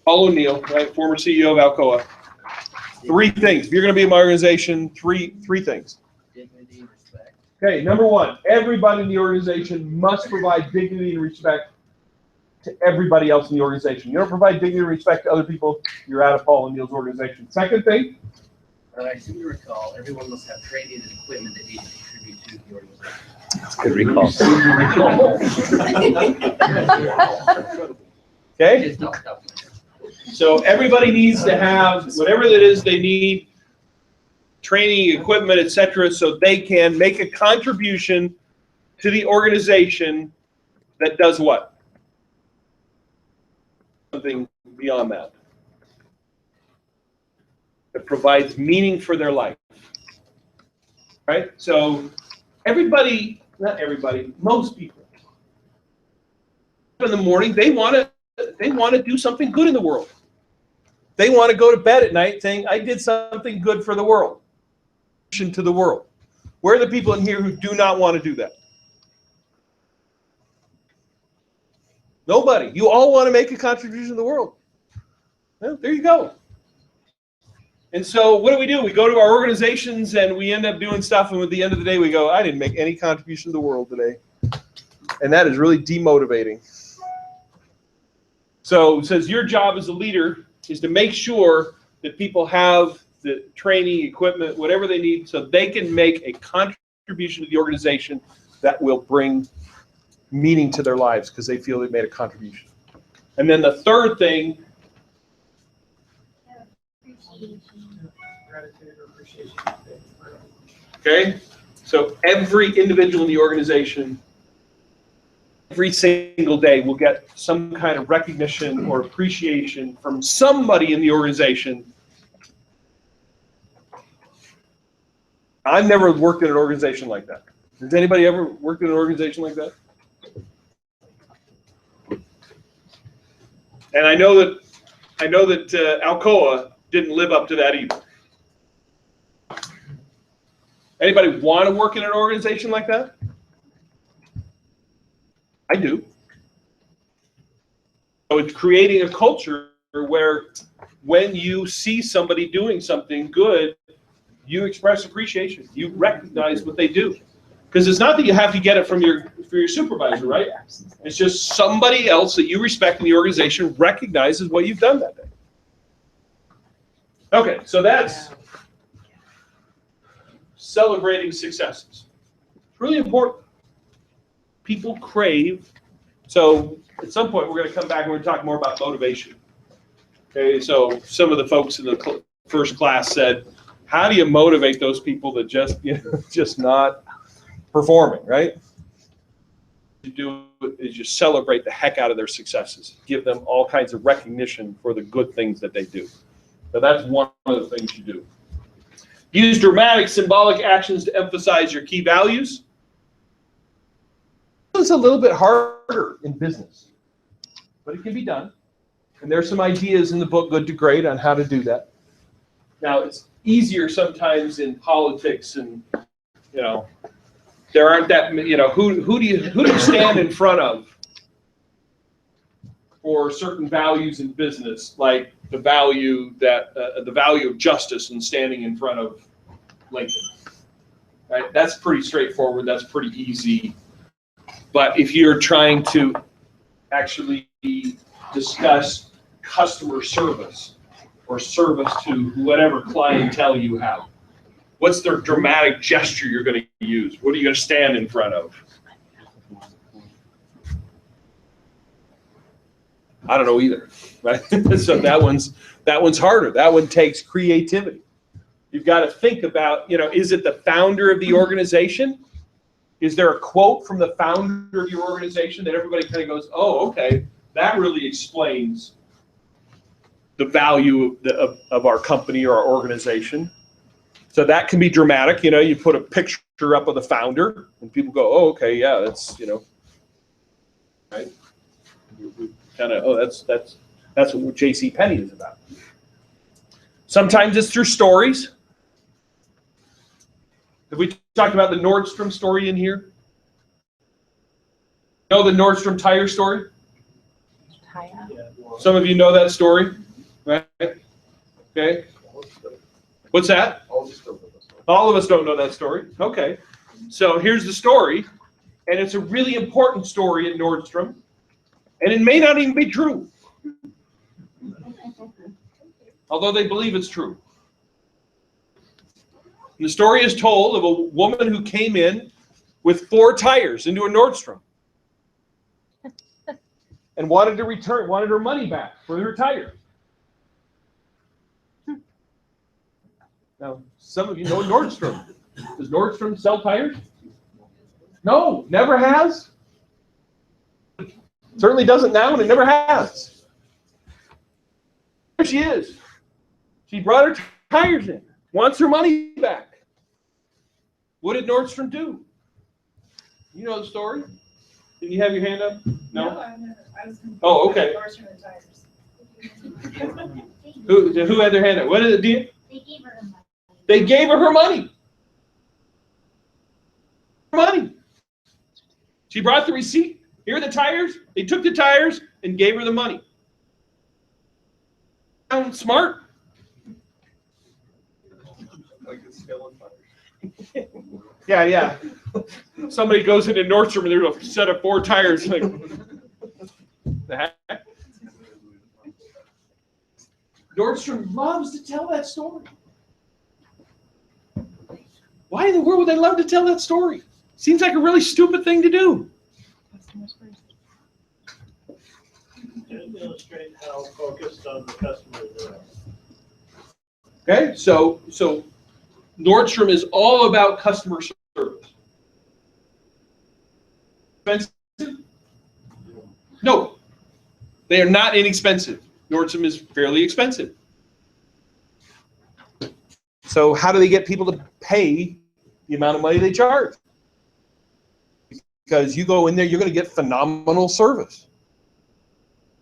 Speaker 1: Paul O'Neill, right, former CEO of Alcoa. 3 things. If you're going to be in my organization, three things.
Speaker 6: Dignity, respect.
Speaker 1: Okay, number 1, everybody in the organization must provide dignity and respect to everybody else in the organization. You don't provide dignity and respect to other people, you're out of Paul O'Neill's organization. Second thing?
Speaker 6: I seem to recall everyone must have training and equipment that need to contribute to the organization.
Speaker 5: That's a good recall.
Speaker 1: Okay? So everybody needs to have whatever it is they need, training, equipment, etc., so they can make a contribution to the organization that does what? Something beyond that. That provides meaning for their life. Right? So everybody, not everybody, most people, in the morning, they want to do something good in the world. They want to go to bed at night saying, I did something good for the world. To the world. Where are the people in here who do not want to do that? Nobody. You all want to make a contribution to the world. Well, there you go. And so what do? We go to our organizations and we end up doing stuff, and at the end of the day we go, I didn't make any contribution to the world today. And that is really demotivating. So it says your job as a leader is to make sure that people have the training, equipment, whatever they need so they can make a contribution to the organization that will bring meaning to their lives because they feel they've made a contribution. And then the third thing,
Speaker 9: Gratitude or appreciation.
Speaker 1: okay, so every individual in the organization, every single day will get some kind of recognition or appreciation from somebody in the organization. I've never worked in an organization like that. Has anybody ever worked in an organization like that? And I know that Alcoa didn't live up to that either. Anybody want to work in an organization like that? I do. So it's creating a culture where when you see somebody doing something good, you express appreciation. You recognize what they do. Because it's not that you have to get it from your supervisor, right? It's just somebody else that you respect in the organization recognizes what you've done that day. Okay, so that's celebrating successes. It's really important. People crave. So at some point, we're going to come back and we're going to talk more about motivation. Okay, so some of the folks in the first class said, how do you motivate those people that just not performing, right? You do is you celebrate the heck out of their successes. Give them all kinds of recognition for the good things that they do. So that's one of the things you do. Use dramatic symbolic actions to emphasize your key values. It's a little bit harder in business, but it can be done. And there's some ideas in the book, Good to Great, on how to do that. Now, it's easier sometimes in politics and, there aren't that many, who do you stand in front of for certain values in business, like the value of justice and standing in front of Lincoln, right? That's pretty straightforward. That's pretty easy. But if you're trying to actually discuss customer service or service to whatever clientele you have, what's the dramatic gesture you're going to use? What are you going to stand in front of? I don't know either. Right? So that one's harder. That one takes creativity. You've got to think about, is it the founder of the organization? Is there a quote from the founder of your organization that everybody kind of goes, oh, okay, that really explains the value of our company or our organization? So that can be dramatic. You put a picture up of the founder and people go, oh, okay, yeah, that's, right? Kind of, oh, that's what J.C. Penney is about. Sometimes it's through stories. Have we talked about the Nordstrom story in here? Know the Nordstrom tire story? Some of you know that story, right? Okay. What's that? All of us don't know that story. Okay. So here's the story, and it's a really important story at Nordstrom, and it may not even be true, although they believe it's true. And the story is told of a woman who came in with 4 tires into a Nordstrom and wanted her money back for her tire. Now, some of you know Nordstrom. Does Nordstrom sell tires? No, never has. Certainly doesn't now, and it never has. There she is. She brought her tires in, wants her money back. What did Nordstrom do? You know the story? Did you have your hand up? No?
Speaker 11: I was
Speaker 1: Oh, okay.
Speaker 11: Nordstrom and tires.
Speaker 1: Who had their hand up? What did it do?
Speaker 8: They gave her money.
Speaker 1: They gave her her money. Money. She brought the receipt. Here are the tires. They took the tires and gave her the money. Sound smart? Yeah, yeah. Somebody goes into Nordstrom and there's a set of 4 tires. Like, the heck? Nordstrom loves to tell that story. Why in the world would they love to tell that story? Seems like a really stupid thing to do.
Speaker 9: To illustrate how focused on the customer they are.
Speaker 1: Okay, so Nordstrom is all about customer service. Expensive? No, they are not inexpensive. Nordstrom is fairly expensive. So how do they get people to pay the amount of money they charge? Because you go in there, you're going to get phenomenal service.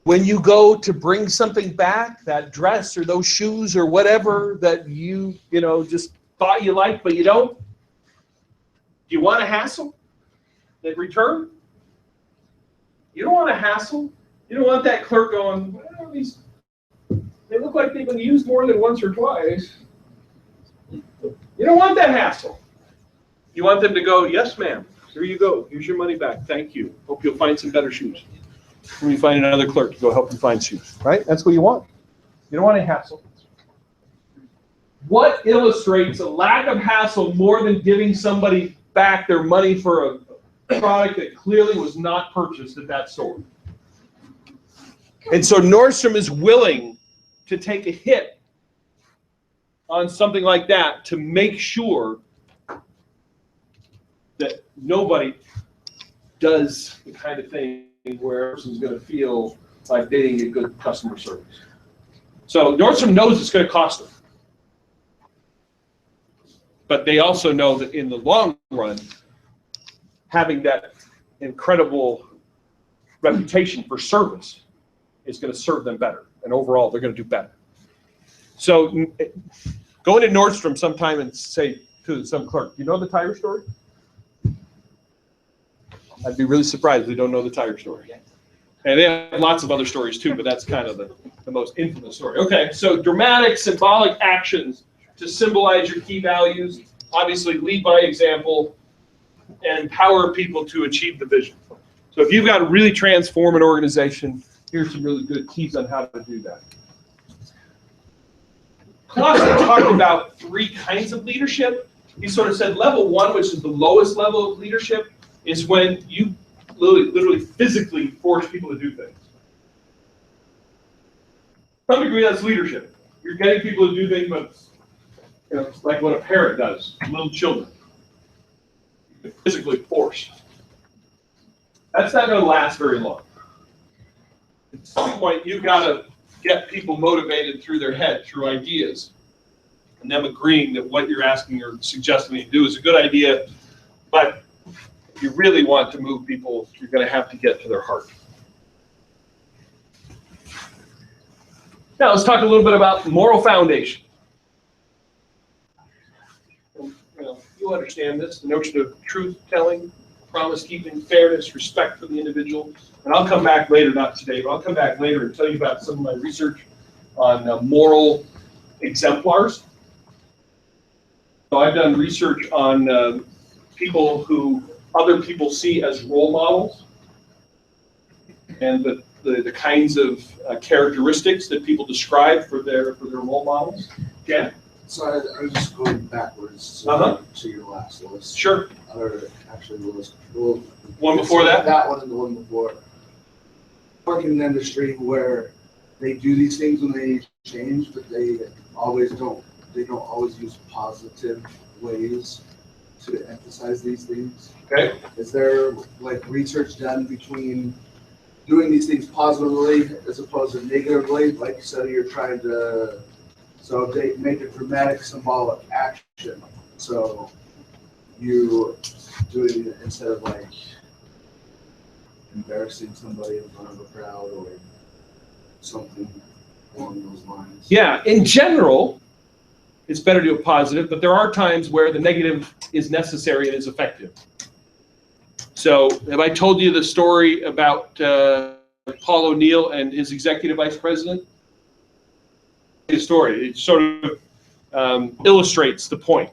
Speaker 1: When you go to bring something back, that dress or those shoes or whatever that you just thought you liked but you don't, do you want a hassle at return? You don't want a hassle. You don't want that clerk going, well, they look like they've been used more than once or twice. You don't want that hassle. You want them to go, yes, ma'am. Here you go. Here's your money back. Thank you. Hope you'll find some better shoes. When you find another clerk to go help you find shoes, right? That's what you want. You don't want a hassle. What illustrates a lack of hassle more than giving somebody back their money for a product that clearly was not purchased at that store? And so Nordstrom is willing to take a hit on something like that to make sure that nobody does the kind of thing where a person's going to feel like they didn't get good customer service. So Nordstrom knows it's going to cost them. But they also know that in the long run, having that incredible reputation for service is going to serve them better. And overall, they're going to do better. So go into Nordstrom sometime and say to some clerk, you know the tire story? I'd be really surprised if they don't know the tire story. And they have lots of other stories too, but that's kind of the most infamous story. Okay, so dramatic, symbolic actions to symbolize your key values. Obviously, lead by example and empower people to achieve the vision. So if you've got to really transform an organization, here's some really good keys on how to do that. Clausen talked about 3 kinds of leadership. He sort of said level 1, which is the lowest level of leadership, is when you literally physically force people to do things. To some degree, that's leadership. You're getting people to do things, but it's like what a parent does, little children. You physically force. That's not going to last very long. At some point, you've got to get people motivated through their head, through ideas, and them agreeing that what you're asking or suggesting they do is a good idea, but if you really want to move people, you're going to have to get to their heart. Now let's talk a little bit about moral foundation. You understand this, the notion of truth-telling, promise-keeping, fairness, respect for the individual. And I'll come back later, not today, but I'll come back later and tell you about some of my research on moral exemplars. So I've done research on people who other people see as role models and the kinds of characteristics that people describe for their role models. Yeah.
Speaker 10: So I was just going backwards to your last list.
Speaker 1: Sure.
Speaker 10: Or actually the list.
Speaker 1: One before that?
Speaker 10: That one and the one before. Work in an industry where they do these things when they change, but they always don't. They don't always use positive ways to emphasize these things.
Speaker 1: Okay.
Speaker 10: Is there like research done between doing these things positively as opposed to negatively? Like you said, you're trying to, so they make a dramatic symbolic action. So you doing it instead of like embarrassing somebody in front of a crowd or something along those lines.
Speaker 1: Yeah, in general, it's better to do a positive, but there are times where the negative is necessary and is effective. So have I told you the story about Paul O'Neill and his executive vice president? The story, it sort of illustrates the point.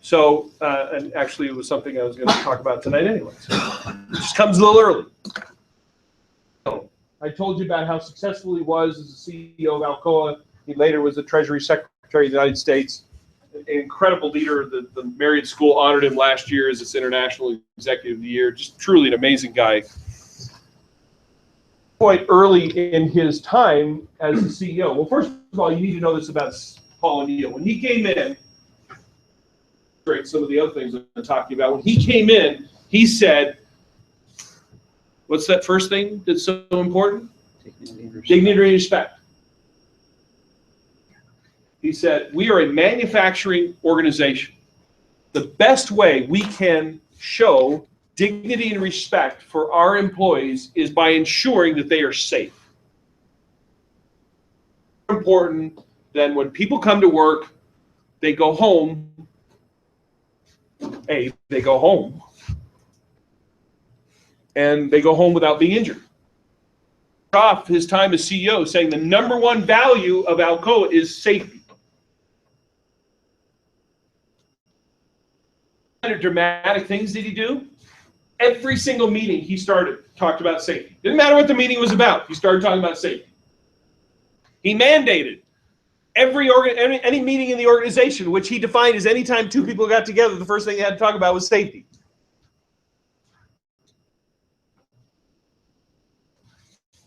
Speaker 1: So, and actually it was something I was going to talk about tonight anyway. So it just comes a little early. So, I told you about how successful he was as the CEO of Alcoa. He later was the Treasury Secretary of the United States. An incredible leader. The Marriott School honored him last year as its International Executive of the Year. Just truly an amazing guy. Quite early in his time as the CEO. Well, first of all, you need to know this about Paul O'Neill. When he came in, some of the other things I'm talking about. When he came in, he said, what's that first thing that's so important? Dignity and respect. He said, we are a manufacturing organization. The best way we can show dignity and respect for our employees is by ensuring that they are safe. More important than when people come to work, they go home. They go home. And they go home without being injured. Off his time as CEO saying the number one value of Alcoa is safety. What kind of dramatic things did he do? Every single meeting he talked about safety. Didn't matter what the meeting was about. He started talking about safety. He mandated any meeting in the organization, which he defined as any time two people got together, the first thing they had to talk about was safety.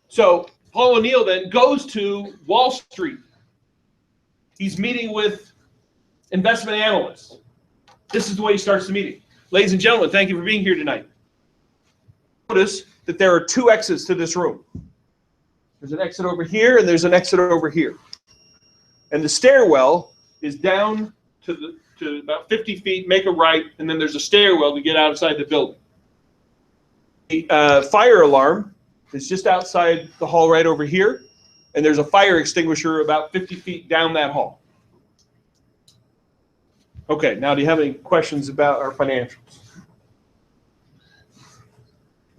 Speaker 1: So Paul O'Neill then goes to Wall Street. He's meeting with investment analysts. This is the way he starts the meeting. Ladies and gentlemen, thank you for being here tonight. Notice that there are two exits to this room. There's an exit over here, and there's an exit over here. And the stairwell is down to about 50 feet, make a right, and then there's a stairwell to get outside the building. The fire alarm is just outside the hall right over here, and there's a fire extinguisher about 50 feet down that hall. Okay, now do you have any questions about our financials?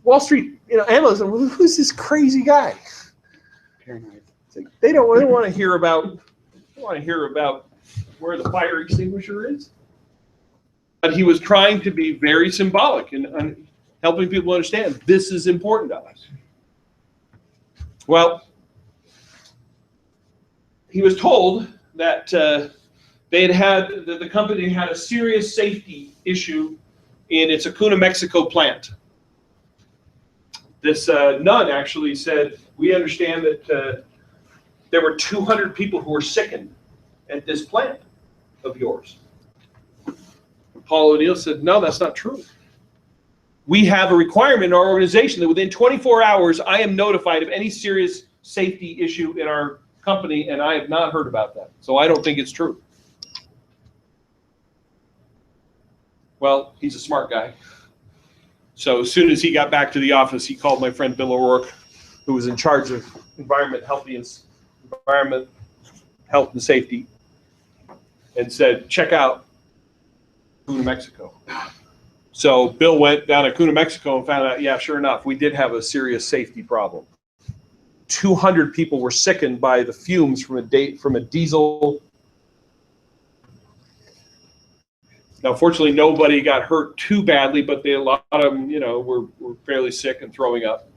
Speaker 1: Wall Street, analysts, who's this crazy guy?
Speaker 5: Paranoid.
Speaker 1: They don't want to hear about. They want to hear about where the fire extinguisher is. But he was trying to be very symbolic and helping people understand this is important to us. Well, he was told that the company had a serious safety issue in its Acuna, Mexico plant. This nun actually said, we understand that there were 200 people who were sickened at this plant of yours. Paul O'Neill said, no, that's not true. We have a requirement in our organization that within 24 hours, I am notified of any serious safety issue in our company, and I have not heard about that. So I don't think it's true. Well, he's a smart guy. So as soon as he got back to the office, he called my friend Bill O'Rourke, who was in charge of environment, health, and safety, and said, check out Acuna, Mexico. So Bill went down to Acuna, Mexico and found out, yeah, sure enough, we did have a serious safety problem. 200 people were sickened by the fumes from a diesel. Now, fortunately, nobody got hurt too badly, but a lot of them, were fairly sick and throwing up.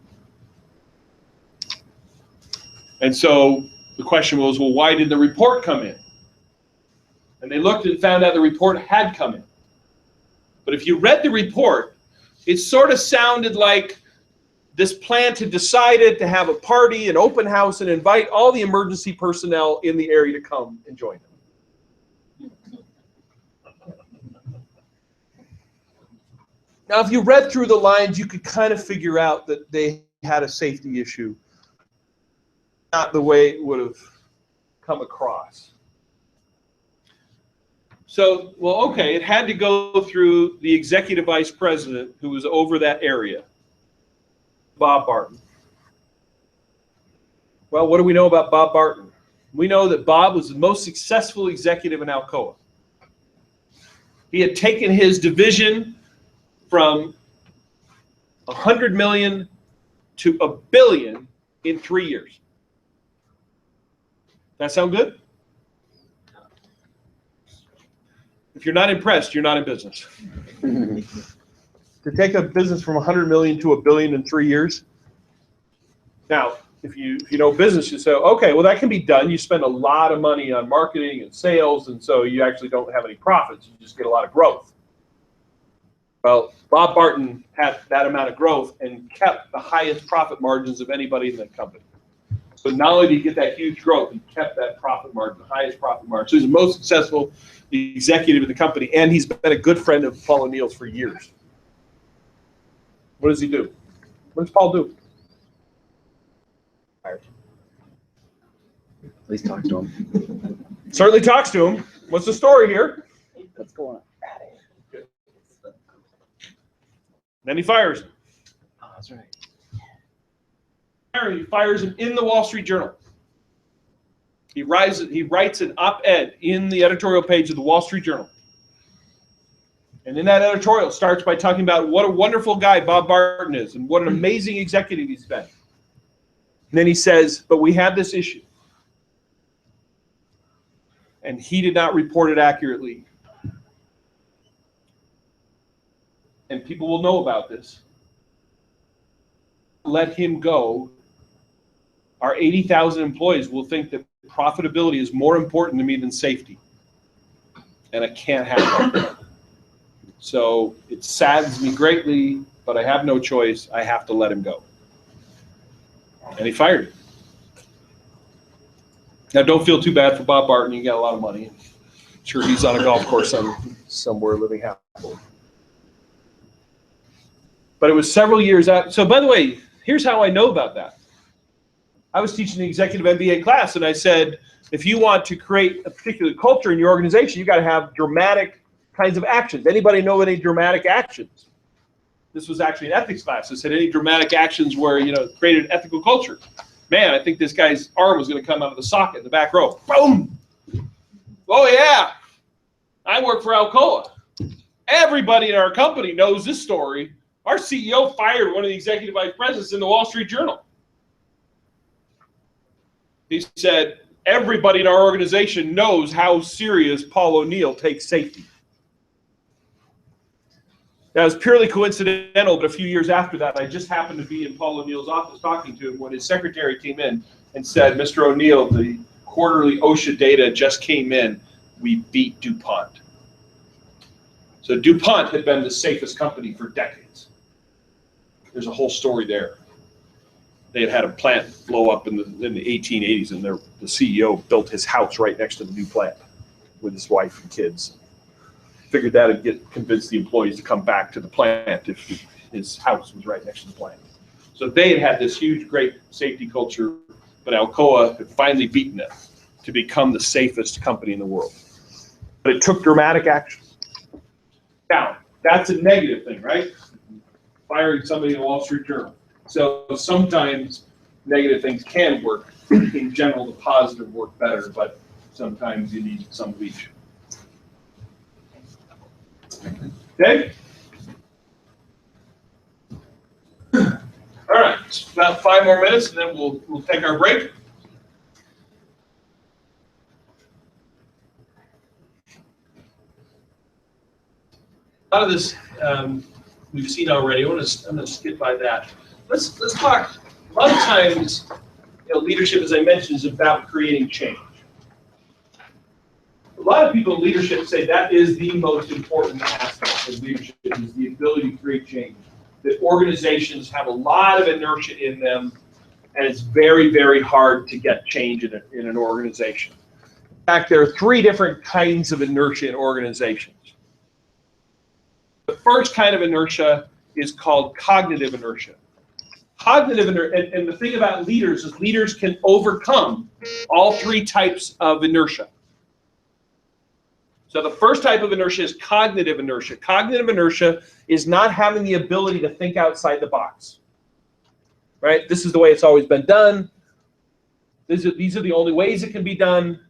Speaker 1: And so the question was, well, why did the report come in? And they looked and found out the report had come in. But if you read the report, it sort of sounded like this plant had decided to have a party, an open house, and invite all the emergency personnel in the area to come and join them. Now, if you read through the lines, you could kind of figure out that they had a safety issue. Not the way it would have come across. So, well, okay, it had to go through the executive vice president who was over that area, Bob Barton. Well, what do we know about Bob Barton? We know that Bob was the most successful executive in Alcoa. He had taken his division from 100 million to $1 billion in 3 years. That sound good? If you're not impressed, you're not in business. To take a business from 100 million to $1 billion in 3 years. Now, if you know business, you say, okay, well, that can be done. You spend a lot of money on marketing and sales, and so you actually don't have any profits. You just get a lot of growth. Well, Bob Barton had that amount of growth and kept the highest profit margins of anybody in the company. So not only did he get that huge growth, he kept that profit margin, the highest profit margin. So he's the most successful executive in the company, and he's been a good friend of Paul O'Neill's for years. What does he do? What does Paul do?
Speaker 5: At least talk to him.
Speaker 1: Certainly talks to him. What's the story here?
Speaker 5: What's going on?
Speaker 1: Then he fires him.
Speaker 5: Oh, that's right.
Speaker 1: He fires him in the Wall Street Journal. He writes an op-ed in the editorial page of the Wall Street Journal. And in that editorial, it starts by talking about what a wonderful guy Bob Barton is and what an amazing executive he's been. And then he says, but we have this issue. And he did not report it accurately. And people will know about this. Let him go. Our 80,000 employees will think that profitability is more important to me than safety. And I can't have that. So it saddens me greatly, but I have no choice. I have to let him go. And he fired him. Now, don't feel too bad for Bob Barton. He got a lot of money. I'm sure he's on a golf course somewhere living happily. But it was several years out. So, by the way, here's how I know about that. I was teaching the executive MBA class, and I said, if you want to create a particular culture in your organization, you got to have dramatic kinds of actions. Anybody know any dramatic actions? This was actually an ethics class. I said, any dramatic actions where, created an ethical culture? Man, I think this guy's arm was going to come out of the socket in the back row. Boom! Oh, yeah. I work for Alcoa. Everybody in our company knows this story. Our CEO fired one of the executive vice presidents in the Wall Street Journal. He said, everybody in our organization knows how serious Paul O'Neill takes safety. That was purely coincidental, but a few years after that, I just happened to be in Paul O'Neill's office talking to him when his secretary came in and said, Mr. O'Neill, the quarterly OSHA data just came in. We beat DuPont. So DuPont had been the safest company for decades. There's a whole story there. They had had a plant blow up in the 1880s, and the CEO built his house right next to the new plant with his wife and kids. Figured that would convince the employees to come back to the plant if his house was right next to the plant. So they had this huge, great safety culture, but Alcoa had finally beaten it to become the safest company in the world. But it took dramatic action. Now, that's a negative thing, right? Firing somebody in the Wall Street Journal. So sometimes negative things can work. In general, the positive work better, but sometimes you need some of each. Okay? All right, it's about 5 more minutes, and then we'll take our break. A lot of this we've seen already. I'm going to skip by that. Let's talk. A lot of times, leadership, as I mentioned, is about creating change. A lot of people in leadership say that is the most important aspect of leadership, is the ability to create change. That organizations have a lot of inertia in them, and it's very, very hard to get change in an organization. In fact, there are 3 different kinds of inertia in organizations. The first kind of inertia is called cognitive inertia. Cognitive inertia, and the thing about leaders is leaders can overcome all 3 types of inertia. So the first type of inertia is cognitive inertia. Cognitive inertia is not having the ability to think outside the box. Right? This is the way it's always been done. These are the only ways it can be done.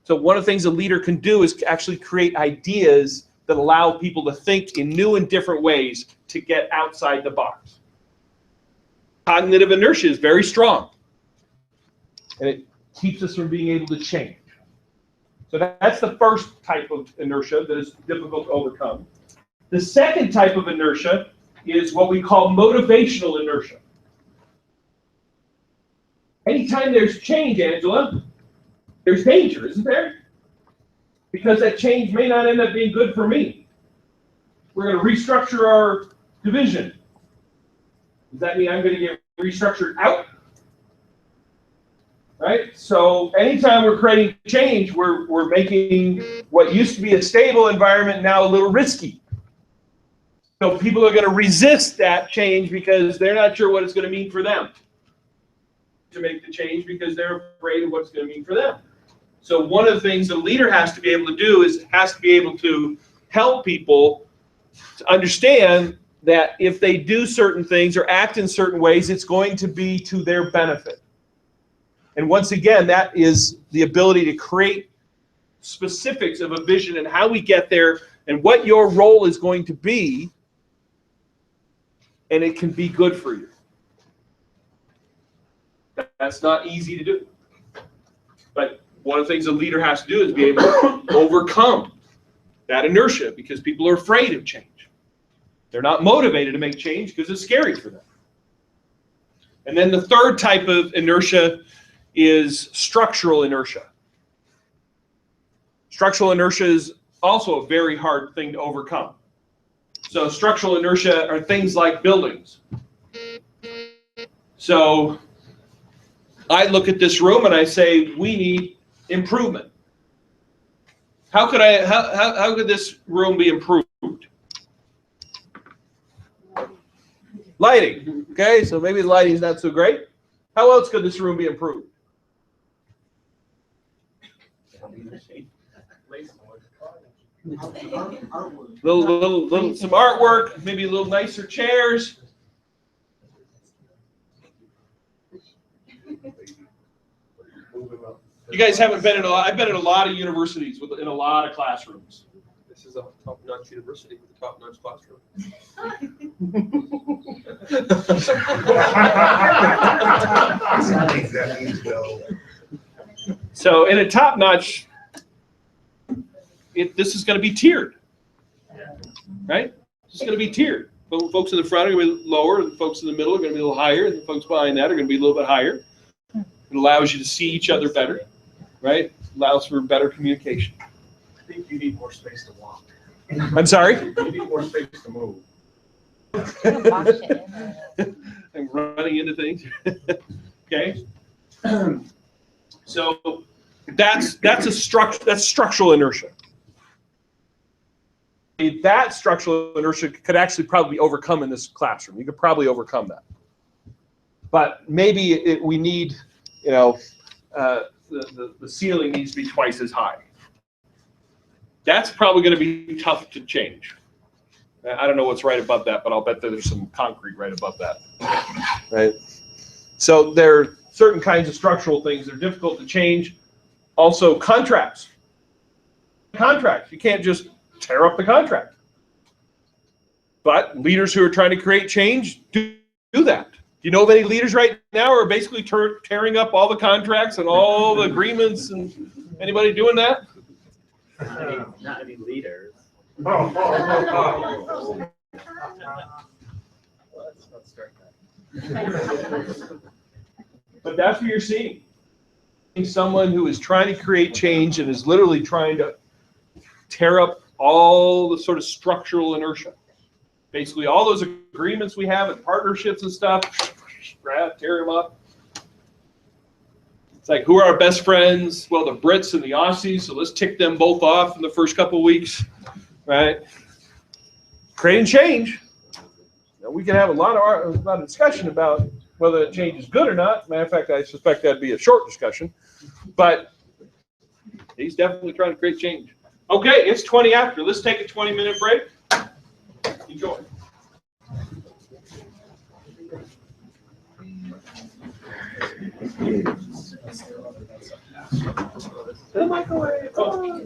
Speaker 1: So one of the things a leader can do is actually create ideas that allow people to think in new and different ways to get outside the box. Cognitive inertia is very strong, and it keeps us from being able to change. So that's the first type of inertia that is difficult to overcome. The second type of inertia is what we call motivational inertia. Anytime there's change, Angela, there's danger, isn't there? Because that change may not end up being good for me. We're going to restructure our division. Does that mean I'm going to get restructured out? Right? So anytime we're creating change, we're making what used to be a stable environment now a little risky. So people are going to resist that change because they're not sure what it's going to mean for them. To make the change because they're afraid of what it's going to mean for them. So one of the things a leader has to be able to do is has to be able to help people to understand that if they do certain things or act in certain ways, it's going to be to their benefit. And once again, that is the ability to create specifics of a vision and how we get there and what your role is going to be, and it can be good for you. That's not easy to do. But one of the things a leader has to do is be able to overcome that inertia because people are afraid of change. They're not motivated to make change because it's scary for them. And then the third type of inertia is structural inertia. Structural inertia is also a very hard thing to overcome. So structural inertia are things like buildings. So I look at this room and I say, we need improvement. How could this room be improved? Lighting. Okay, so maybe the lighting is not so great. How else could this room be improved? Some artwork, maybe a little nicer chairs. You guys haven't been in I've been in a lot of universities in a lot of classrooms.
Speaker 4: This is a top-notch university with a top-notch classroom.
Speaker 1: So in a top-notch, this is going to be tiered, right? It's going to be tiered. Folks in the front are going to be lower, and folks in the middle are going to be a little higher, and the folks behind that are going to be a little bit higher. It allows you to see each other better, right? Allows for better communication.
Speaker 3: I think you need more space to walk.
Speaker 1: I'm sorry?
Speaker 3: You need more space to move.
Speaker 1: I'm running into things. Okay. So that's structural inertia. That structural inertia could actually probably be overcome in this classroom. You could probably overcome that. But maybe we need, the ceiling needs to be twice as high. That's probably going to be tough to change. I don't know what's right above that, but I'll bet that there's some concrete right above that. Right. So there are certain kinds of structural things that are difficult to change. Also, contracts. Contracts. You can't just tear up the contract. But leaders who are trying to create change do that. Do you know of any leaders right now who are basically tearing up all the contracts and all the agreements? And anybody doing that?
Speaker 5: Not any leaders.
Speaker 1: Let's
Speaker 5: not start that.
Speaker 1: But that's what you're seeing. Someone who is trying to create change and is literally trying to tear up all the sort of structural inertia. Basically, all those agreements we have and partnerships and stuff, tear them up. It's like, who are our best friends? Well, the Brits and the Aussies, so let's tick them both off in the first couple of weeks, right? Creating change. Now, we can have a lot of discussion about whether that change is good or not. Matter of fact, I suspect that'd be a short discussion, but he's definitely trying to create change. Okay, it's 20 after. Let's take a 20-minute break. Enjoy. The microwave. Oh.